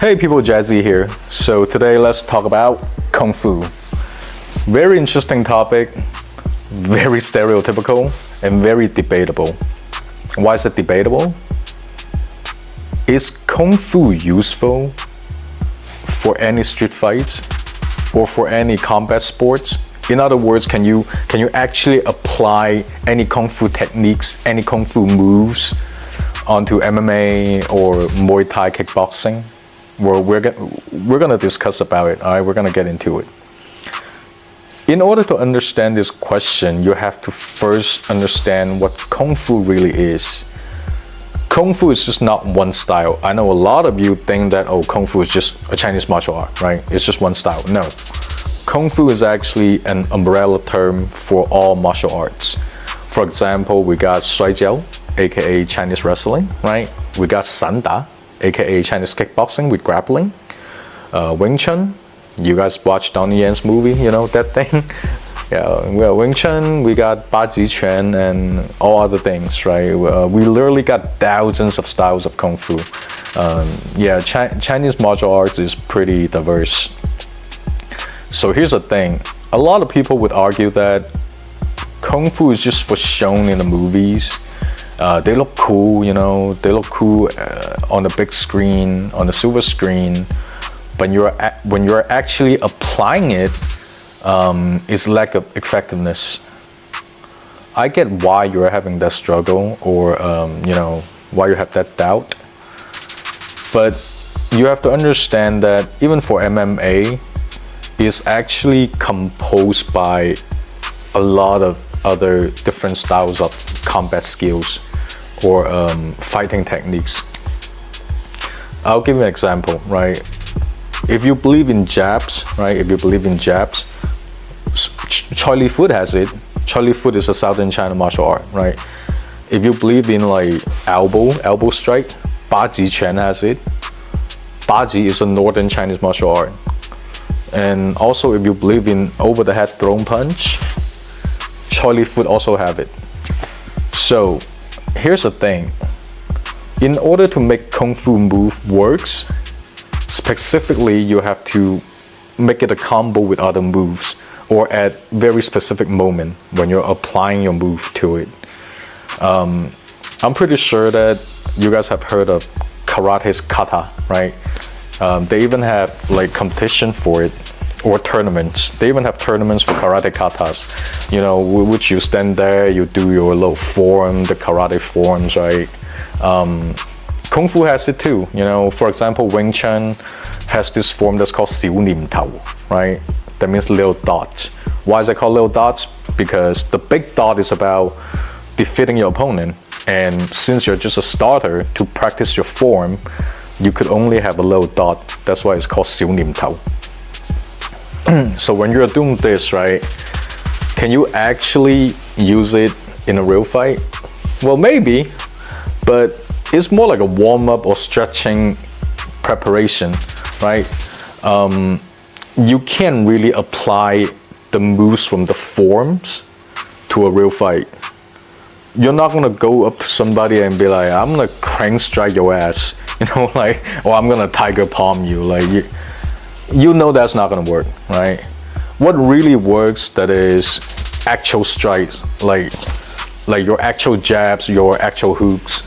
Hey people, Jazzy here. So today let's talk about Kung Fu. Very interesting topic, very stereotypical, and very debatable. Why is it debatable? Is Kung Fu useful for any street fights or for any combat sports? In other words, can you actually apply any Kung Fu techniques, any Kung Fu moves onto MMA or Muay Thai kickboxing? Well, we're gonna discuss about it. All right, we're gonna get into it. In order to understand this question, you have to first understand what Kung Fu really is. Kung Fu is just not one style. I know a lot of you think that, oh, Kung Fu is just a Chinese martial art, right? It's just one style. No. Kung Fu is actually an umbrella term for all martial arts. For example, we got Shuai Jiao, aka Chinese wrestling, right? We got San Da, aka Chinese kickboxing with grappling. Wing Chun, you guys watched Donnie Yan's movie, you know, that thing. Yeah, well, Wing Chun, we got Baji Quan and all other things, right? We literally got thousands of styles of Kung Fu. Chinese martial arts is pretty diverse. So here's the thing. A lot of people would argue that Kung Fu is just for shown in the movies. They look cool, you know, they look cool on the big screen, on the silver screen. But when you're actually applying it, it's lack of effectiveness. I get why you're having that struggle or, why you have that doubt. But you have to understand that even for MMA, it's actually composed by a lot of other different styles of combat skills or fighting techniques. I'll give you an example, right? If you believe in jabs, right? If you believe in jabs, Choi Li Foot has it. Choi Li Foot is a Southern China martial art, right? If you believe in like elbow strike, Baji Quan has it. Baji is a Northern Chinese martial art. And also if you believe in over the head thrown punch, Choi Li Foot also have it. So here's the thing. In order to make Kung Fu move works, specifically you have to make it a combo with other moves or at very specific moment when you're applying your move to it. I'm pretty sure that you guys have heard of karate's kata, right? They even have like competition for it or tournaments. They even have tournaments for karate katas, you know, which you stand there, you do your little form, the karate forms, right? Kung Fu has it too, you know. For example, Wing Chun has this form that's called Xiu Nim Tao, right? That means little dots. Why is it called little dots? Because the big dot is about defeating your opponent, and since you're just a starter to practice your form, you could only have a little dot. That's why it's called Xiu Nim Tao. So when you're doing this, right, can you actually use it in a real fight? Well, maybe, but it's more like a warm-up or stretching preparation, right? You can't really apply the moves from the forms to a real fight. You're not gonna go up to somebody and be like, I'm gonna crank strike your ass, you know, like, or I'm gonna tiger palm you, like, you know that's not gonna work, right? What really works, that is actual strikes, like your actual jabs, your actual hooks,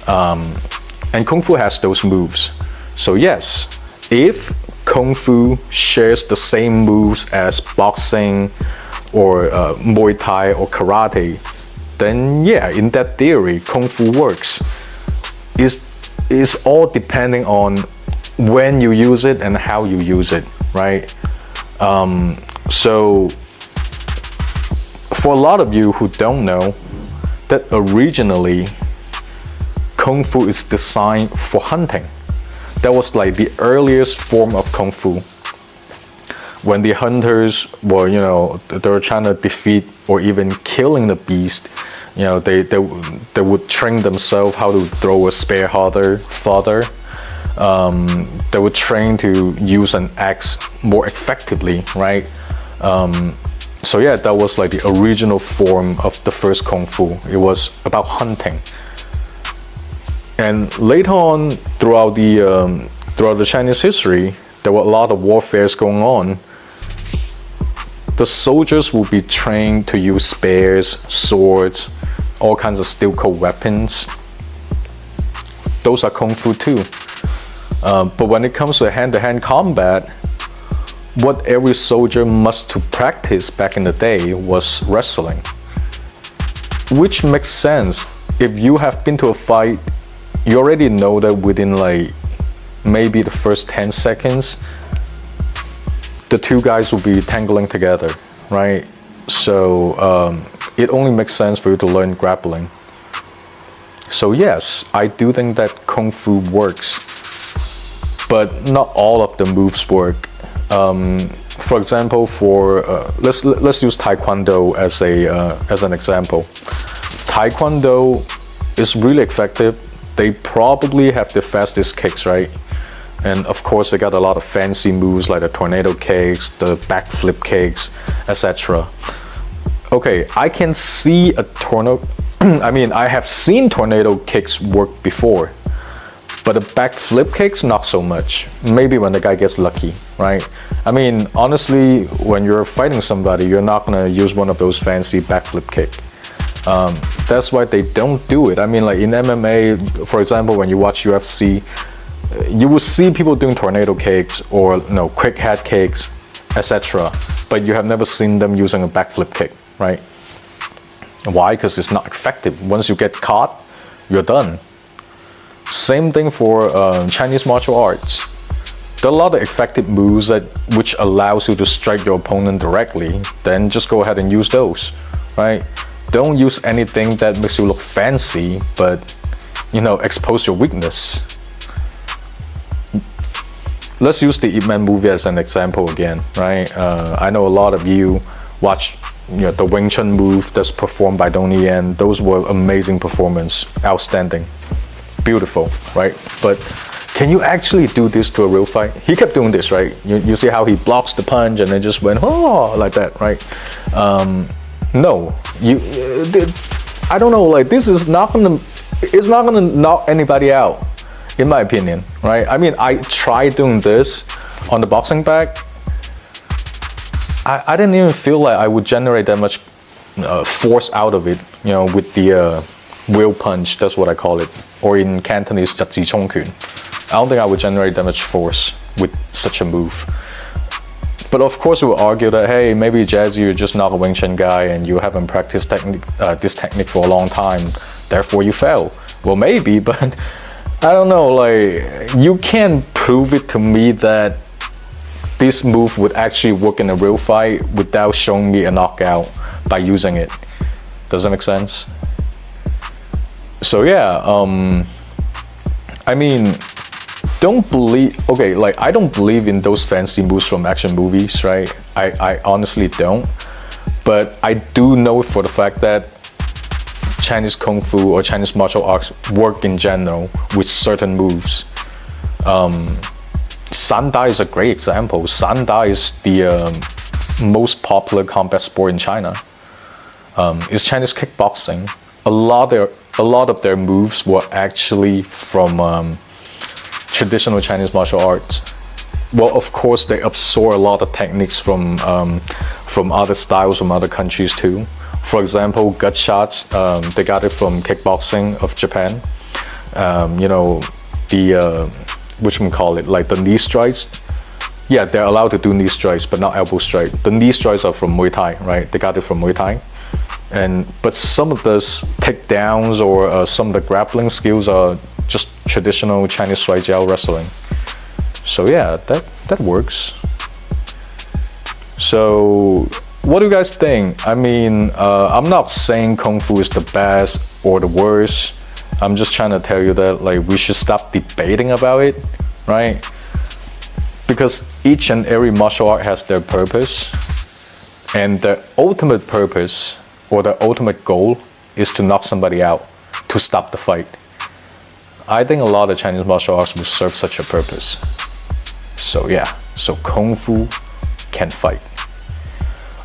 and Kung Fu has those moves. So yes, if Kung Fu shares the same moves as boxing or Muay Thai or karate, then yeah, in that theory, Kung Fu works. It's all depending on when you use it and how you use it, right? So for a lot of you who don't know, that originally Kung Fu is designed for hunting. That was like the earliest form of Kung Fu. When the hunters were, you know, they were trying to defeat or even killing the beast, you know, they would train themselves how to throw a spear farther. They would train to use an axe more effectively, right? So yeah, that was like the original form of the first Kung Fu. It was about hunting. And later on, throughout the throughout the Chinese history, there were a lot of warfares going on. The soldiers will be trained to use spears, swords, all kinds of steel-coat weapons. Those are kung fu too. But when it comes to hand-to-hand combat, what every soldier must to practice back in the day was wrestling. Which makes sense. If you have been to a fight, you already know that within like maybe the first 10 seconds, the two guys will be tangling together, right? So it only makes sense for you to learn grappling. So yes, I do think that kung fu works, but not all of the moves work. For example, let's use Taekwondo as an example. Taekwondo is really effective. They probably have the fastest kicks, right? And of course, they got a lot of fancy moves like the tornado kicks, the backflip kicks, etc. Okay, I can see a I have seen tornado kicks work before, but the backflip kicks, not so much. Maybe when the guy gets lucky, right? I mean, honestly, when you're fighting somebody, you're not gonna use one of those fancy backflip kick. That's why they don't do it. I mean, like in MMA, for example, when you watch UFC, you will see people doing tornado kicks or quick head kicks, etc. But you have never seen them using a backflip kick, right? Why? Because it's not effective. Once you get caught, you're done. Same thing for Chinese martial arts. There are a lot of effective moves which allows you to strike your opponent directly. Then just go ahead and use those, right? Don't use anything that makes you look fancy, but expose your weakness. Let's use the Ip Man movie as an example again, right? I know a lot of you watch the Wing Chun move that's performed by Donnie Yen. Those were amazing performance, outstanding, beautiful, right? But can you actually do this to a real fight? He kept doing this, right? You see how he blocks the punch and then just went, oh, like that, right? No, I don't know, like this is it's not gonna knock anybody out, in my opinion, right? I mean, I tried doing this on the boxing bag. I didn't even feel like I would generate that much force out of it, with the wheel punch, that's what I call it. Or in Cantonese, Jazzy. I don't think I would generate that much force with such a move. But of course, we will argue that, hey, maybe Jazzy, you're just not a Wing Chun guy and you haven't practiced this technique for a long time, therefore you fail. Well, maybe, but I don't know, like, you can't prove it to me that this move would actually work in a real fight without showing me a knockout by using it. Does that make sense? So yeah, I mean, I don't believe in those fancy moves from action movies, right? I honestly don't. But I do know for the fact that Chinese Kung Fu or Chinese martial arts work in general with certain moves. Sanda is a great example. Sanda is the most popular combat sport in China. It's Chinese kickboxing. A lot of their moves were actually from traditional Chinese martial arts. Well, of course, they absorb a lot of techniques from other styles from other countries too. For example, gut shots, they got it from kickboxing of Japan. Like the knee strikes. Yeah, they're allowed to do knee strikes, but not elbow strike. The knee strikes are from Muay Thai, right? They got it from Muay Thai. But some of the takedowns or some of the grappling skills are just traditional Chinese Swai Jiao wrestling. So yeah, that works. So what do you guys think? I mean, I'm not saying Kung Fu is the best or the worst. I'm just trying to tell you that like we should stop debating about it, right? Because each and every martial art has their purpose, and the ultimate purpose or the ultimate goal is to knock somebody out, to stop the fight. I think a lot of Chinese martial arts will serve such a purpose. So yeah, so Kung Fu can fight.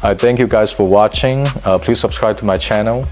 I thank you guys for watching. Please subscribe to my channel.